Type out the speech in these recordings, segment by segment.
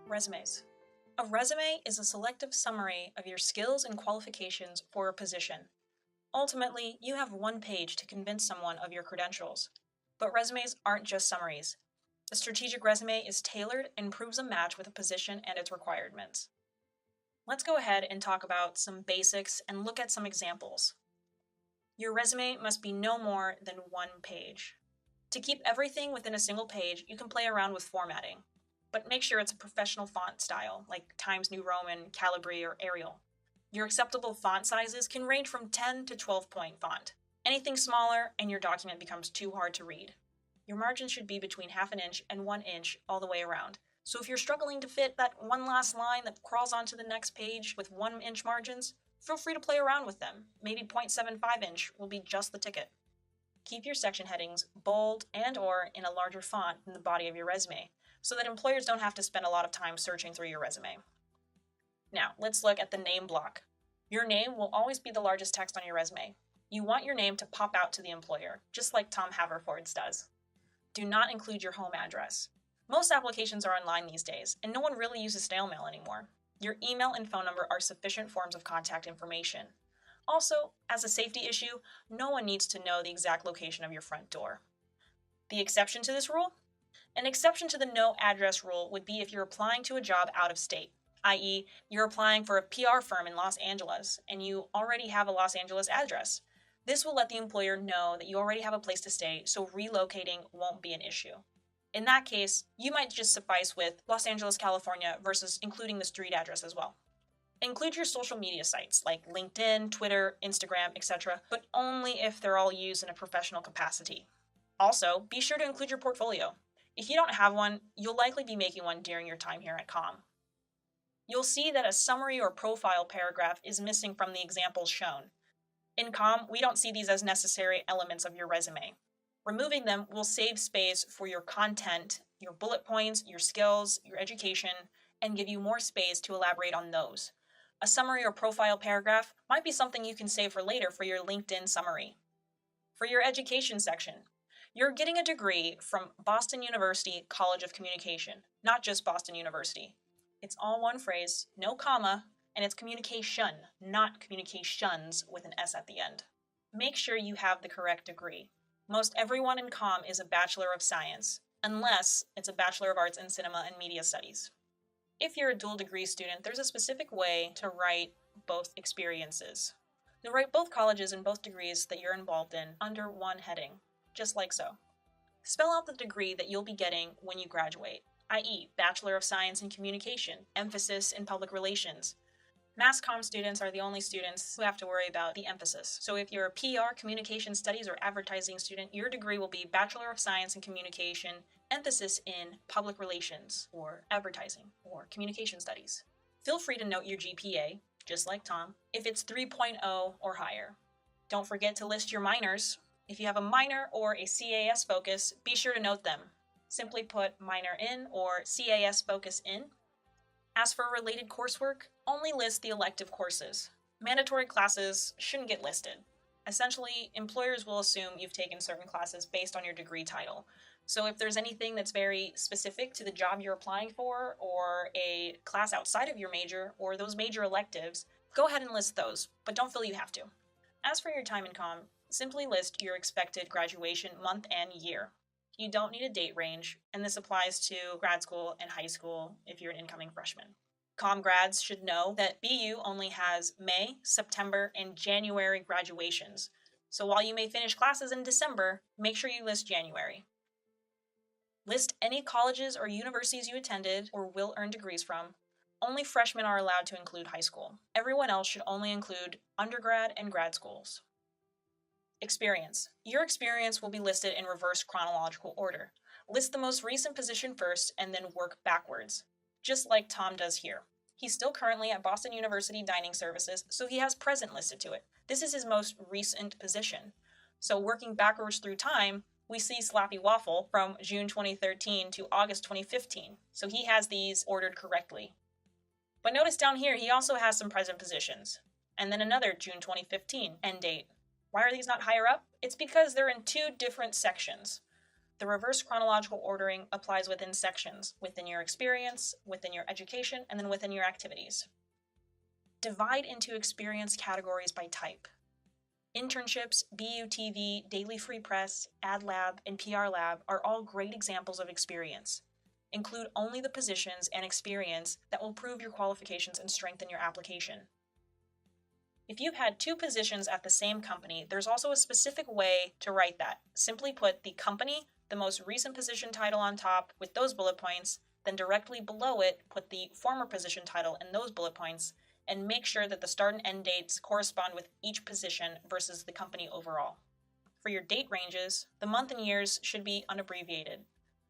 Resumes. A resume is a selective summary of your skills and qualifications for a position. Ultimately, you have one page to convince someone of your credentials. But resumes aren't just summaries. A strategic resume is tailored and proves a match with a position and its requirements. Let's go ahead and talk about some basics and look at some examples. Your resume must be no more than one page. To keep everything within a single page, you can play around with formatting, but make sure it's a professional font style like Times New Roman, Calibri, or Arial. Your acceptable font sizes can range from 10 to 12 point font. Anything smaller and your document becomes too hard to read. Your margin should be between half an inch and 1 inch all the way around. So if you're struggling to fit that one last line that crawls onto the next page with 1 inch margins, feel free to play around with them. Maybe 0.75 inch will be just the ticket. Keep your section headings bold and or in a larger font than the body of your resume, so that employers don't have to spend a lot of time searching through your resume. Now, let's look at the name block. Your name will always be the largest text on your resume. You want your name to pop out to the employer, just like Tom Haverford's does. Do not include your home address. Most applications are online these days, and no one really uses snail mail anymore. Your email and phone number are sufficient forms of contact information. Also, as a safety issue, no one needs to know the exact location of your front door. The exception to this rule? An exception to the no address rule would be if you're applying to a job out of state, i.e., you're applying for a PR firm in Los Angeles and you already have a Los Angeles address. This will let the employer know that you already have a place to stay, so relocating won't be an issue. In that case, you might just suffice with Los Angeles, California versus including the street address as well. Include your social media sites like LinkedIn, Twitter, Instagram, etc., but only if they're all used in a professional capacity. Also, be sure to include your portfolio. If you don't have one, you'll likely be making one during your time here at COM. You'll see that a summary or profile paragraph is missing from the examples shown. In COM, we don't see these as necessary elements of your resume. Removing them will save space for your content, your bullet points, your skills, your education, and give you more space to elaborate on those. A summary or profile paragraph might be something you can save for later for your LinkedIn summary. For your education section, you're getting a degree from Boston University College of Communication, not just Boston University. It's all one phrase, no comma, and it's communication, not communications with an S at the end. Make sure you have the correct degree. Most everyone in COM is a Bachelor of Science, unless it's a Bachelor of Arts in Cinema and Media Studies. If you're a dual degree student, there's a specific way to write both experiences. You'll write both colleges and both degrees that you're involved in under one heading, just like so. Spell out the degree that you'll be getting when you graduate, i.e., Bachelor of Science in Communication, emphasis in Public Relations. Mass comm students are the only students who have to worry about the emphasis. So if you're a PR, Communication Studies, or Advertising student, your degree will be Bachelor of Science in Communication, emphasis in Public Relations, or Advertising, or Communication Studies. Feel free to note your GPA, just like Tom, if it's 3.0 or higher. Don't forget to list your minors. If you have a minor or a CAS focus, be sure to note them. Simply put minor in or CAS focus in. As for related coursework, only list the elective courses. Mandatory classes shouldn't get listed. Essentially, employers will assume you've taken certain classes based on your degree title. So if there's anything that's very specific to the job you're applying for, or a class outside of your major, or those major electives, go ahead and list those, but don't feel you have to. As for your time in COM, simply list your expected graduation month and year. You don't need a date range, and this applies to grad school and high school if you're an incoming freshman. COM grads should know that BU only has May, September, and January graduations. So while you may finish classes in December, make sure you list January. List any colleges or universities you attended or will earn degrees from. Only freshmen are allowed to include high school. Everyone else should only include undergrad and grad schools. Experience. Your experience will be listed in reverse chronological order. List the most recent position first and then work backwards, just like Tom does here. He's still currently at Boston University Dining Services, so he has present listed to it. This is his most recent position. So working backwards through time, we see Slappy Waffle from June 2013 to August 2015, so he has these ordered correctly. But notice down here, he also has some present positions, and then another June 2015 end date. Why are these not higher up? It's because they're in two different sections. The reverse chronological ordering applies within sections, within your experience, within your education, and then within your activities. Divide into experience categories by type. Internships, BUTV, Daily Free Press, Ad Lab, and PR Lab are all great examples of experience. Include only the positions and experience that will prove your qualifications and strengthen your application. If you've had 2 positions at the same company, there's also a specific way to write that. Simply put the company, the most recent position title on top with those bullet points, then directly below it, put the former position title and those bullet points, and make sure that the start and end dates correspond with each position versus the company overall. For your date ranges, the month and years should be unabbreviated.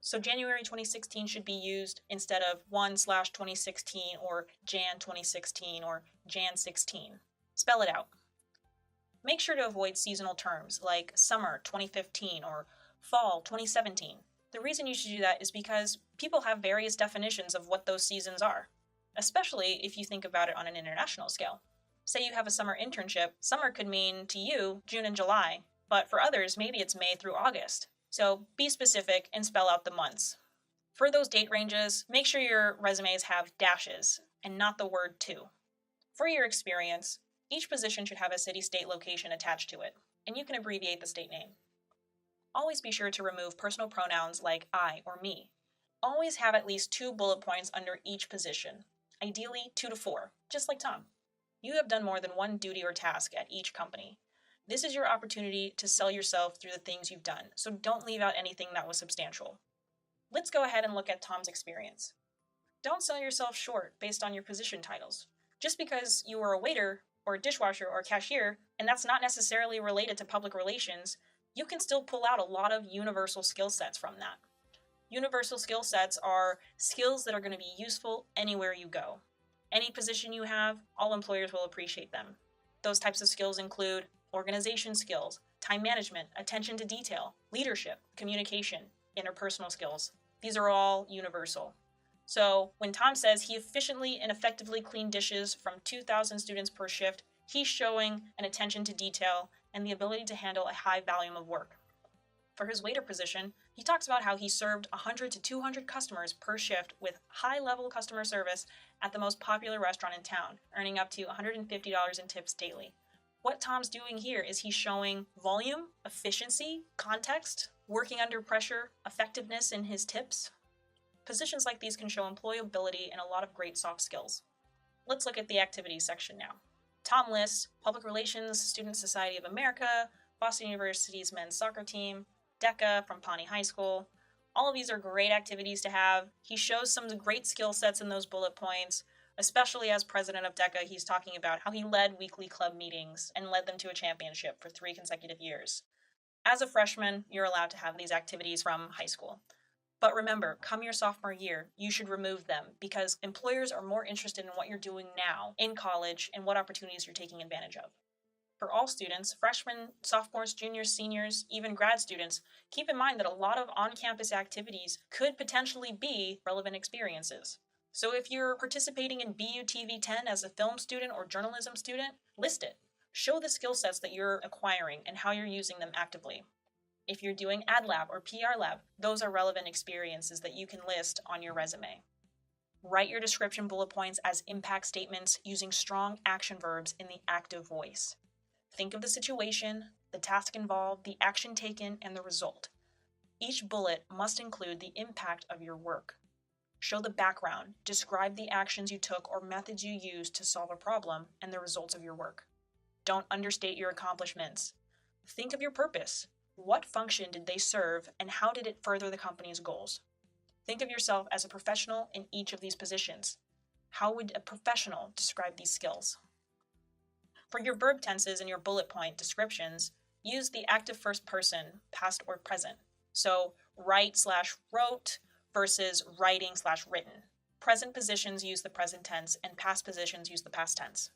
So January 2016 should be used instead of 1/2016 or Jan 2016 or Jan 16. Spell it out. Make sure to avoid seasonal terms like summer 2015 or fall 2017. The reason you should do that is because people have various definitions of what those seasons are, especially if you think about it on an international scale. Say you have a summer internship, summer could mean to you June and July, but for others maybe it's May through August. So be specific and spell out the months. For those date ranges, make sure your resumes have dashes and not the word to. For your experience, each position should have a city-state location attached to it, and you can abbreviate the state name. Always be sure to remove personal pronouns like I or me. Always have at least 2 bullet points under each position, ideally 2 to 4, just like Tom. You have done more than one duty or task at each company. This is your opportunity to sell yourself through the things you've done, so don't leave out anything that was substantial. Let's go ahead and look at Tom's experience. Don't sell yourself short based on your position titles. Just because you were a waiter or a dishwasher or a cashier, and that's not necessarily related to public relations, you can still pull out a lot of universal skill sets from that. Universal skill sets are skills that are going to be useful anywhere you go. Any position you have, all employers will appreciate them. Those types of skills include organization skills, time management, attention to detail, leadership, communication, interpersonal skills. These are all universal. So when Tom says he efficiently and effectively cleaned dishes from 2,000 students per shift, he's showing an attention to detail and the ability to handle a high volume of work. For his waiter position, he talks about how he served 100 to 200 customers per shift with high-level customer service at the most popular restaurant in town, earning up to $150 in tips daily. What Tom's doing here is he's showing volume, efficiency, context, working under pressure, effectiveness in his tips. Positions like these can show employability and a lot of great soft skills. Let's look at the activities section now. Tom lists Public Relations, Student Society of America, Boston University's men's soccer team, DECA from Pawnee High School. All of these are great activities to have. He shows some great skill sets in those bullet points, especially as president of DECA. He's talking about how he led weekly club meetings and led them to a championship for 3 consecutive years. As a freshman, you're allowed to have these activities from high school. But remember, come your sophomore year, you should remove them because employers are more interested in what you're doing now in college and what opportunities you're taking advantage of. For all students, freshmen, sophomores, juniors, seniors, even grad students, keep in mind that a lot of on-campus activities could potentially be relevant experiences. So if you're participating in BUTV 10 as a film student or journalism student, list it. Show the skill sets that you're acquiring and how you're using them actively. If you're doing Ad Lab or PR Lab, those are relevant experiences that you can list on your resume. Write your description bullet points as impact statements using strong action verbs in the active voice. Think of the situation, the task involved, the action taken, and the result. Each bullet must include the impact of your work. Show the background, describe the actions you took or methods you used to solve a problem and the results of your work. Don't understate your accomplishments. Think of your purpose. What function did they serve and how did it further the company's goals? Think of yourself as a professional in each of these positions. How would a professional describe these skills? For your verb tenses and your bullet point descriptions, use the active first person, past or present. So write/wrote versus writing/written. Present positions use the present tense and past positions use the past tense.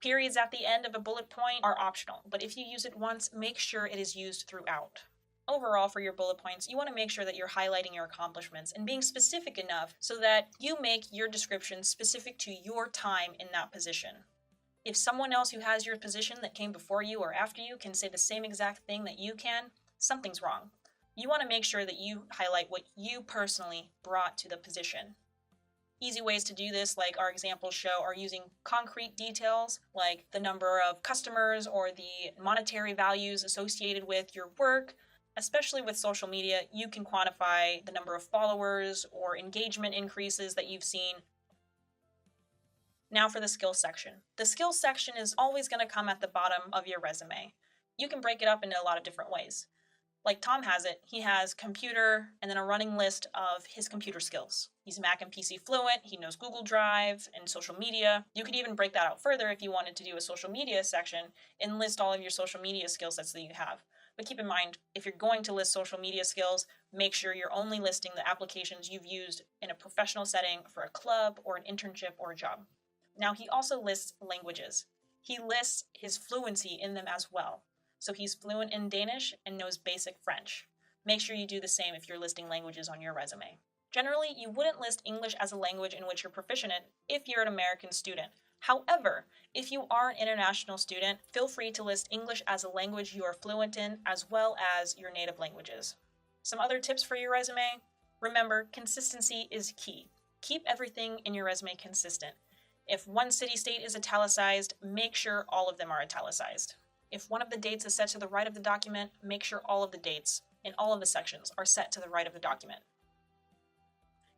Periods at the end of a bullet point are optional, but if you use it once, make sure it is used throughout. Overall, for your bullet points, you want to make sure that you're highlighting your accomplishments and being specific enough so that you make your description specific to your time in that position. If someone else who has your position that came before you or after you can say the same exact thing that you can, something's wrong. You want to make sure that you highlight what you personally brought to the position. Easy ways to do this, like our examples show, are using concrete details like the number of customers or the monetary values associated with your work. Especially with social media, you can quantify the number of followers or engagement increases that you've seen. Now for the skills section. The skills section is always going to come at the bottom of your resume. You can break it up into a lot of different ways. Like Tom has it, he has computer and then a running list of his computer skills. He's Mac and PC fluent, he knows Google Drive and social media. You could even break that out further if you wanted to do a social media section and list all of your social media skill sets that you have. But keep in mind, if you're going to list social media skills, make sure you're only listing the applications you've used in a professional setting for a club or an internship or a job. Now, he also lists languages. He lists his fluency in them as well. So he's fluent in Danish and knows basic French. Make sure you do the same if you're listing languages on your resume. Generally, you wouldn't list English as a language in which you're proficient in if you're an American student. However, if you are an international student, feel free to list English as a language you are fluent in as well as your native languages. Some other tips for your resume? Remember, consistency is key. Keep everything in your resume consistent. If one city-state is italicized, make sure all of them are italicized. If one of the dates is set to the right of the document, make sure all of the dates in all of the sections are set to the right of the document.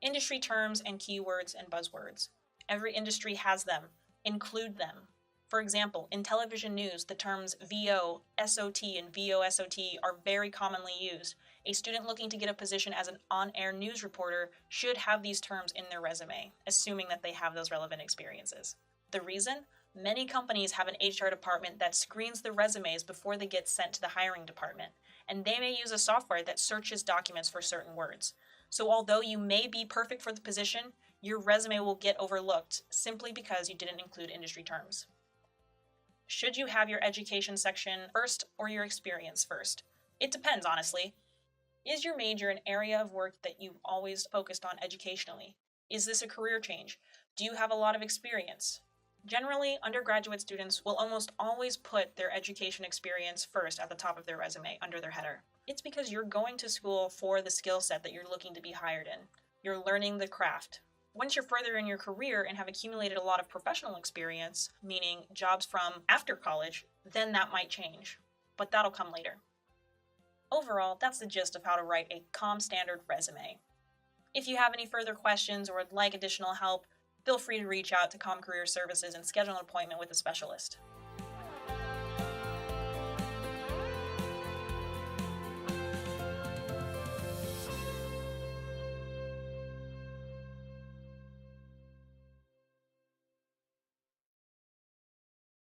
Industry terms and keywords and buzzwords. Every industry has them. Include them. For example, in television news, the terms VO, SOT, and VOSOT are very commonly used. A student looking to get a position as an on-air news reporter should have these terms in their resume, assuming that they have those relevant experiences. The reason? Many companies have an HR department that screens the resumes before they get sent to the hiring department, and they may use a software that searches documents for certain words. So although you may be perfect for the position, your resume will get overlooked simply because you didn't include industry terms. Should you have your education section first or your experience first? It depends, honestly. Is your major an area of work that you've always focused on educationally? Is this a career change? Do you have a lot of experience? Generally, undergraduate students will almost always put their education experience first at the top of their resume under their header. It's because you're going to school for the skill set that you're looking to be hired in. You're learning the craft. Once you're further in your career and have accumulated a lot of professional experience, meaning jobs from after college, then that might change. But that'll come later. Overall, that's the gist of how to write a CompStandard resume. If you have any further questions or would like additional help, feel free to reach out to CommCareer Services and schedule an appointment with a specialist.